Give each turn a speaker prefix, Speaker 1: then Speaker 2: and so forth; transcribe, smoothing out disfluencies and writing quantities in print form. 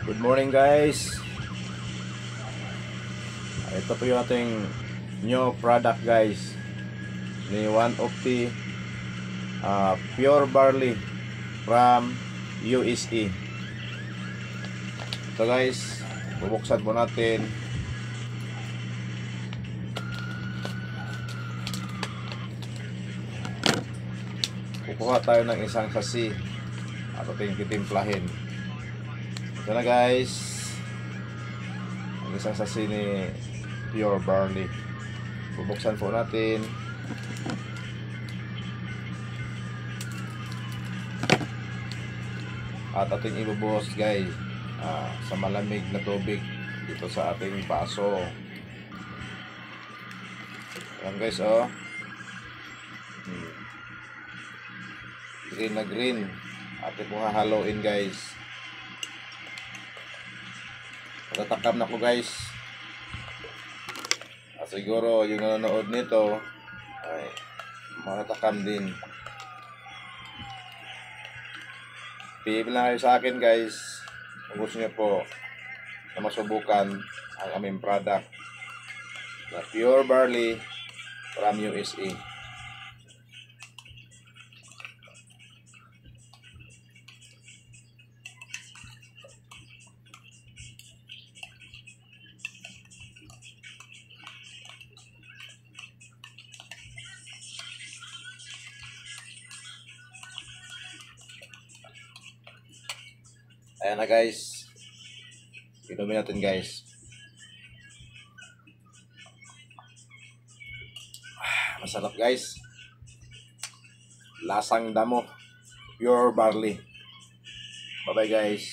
Speaker 1: Good morning guys. Ito po yung ating new product guys, ni One Octi Pure Barley from USA. Ito guys, bubuksan po natin. Kukuha tayo ng isang sasi at ating titimplahin. Ito na guys, ang isang sasi ni Pure Barley. Bubuksan po natin. At ating ibubuhos guys sa malamig na tubig dito sa ating baso. Ayan guys, oh. Green na green. Ating po hahaluin guys. Natatakam na ko guys. Siguro yung nanonood nito ay matatakam din. PM lang kayo sa akin guys kung gusto niyo po na masubukan ang aming product na Pure Barley from USA. Ayan na guys, inumin natin guys. Masarap guys, lasang damo, Pure Barley. Bye bye guys.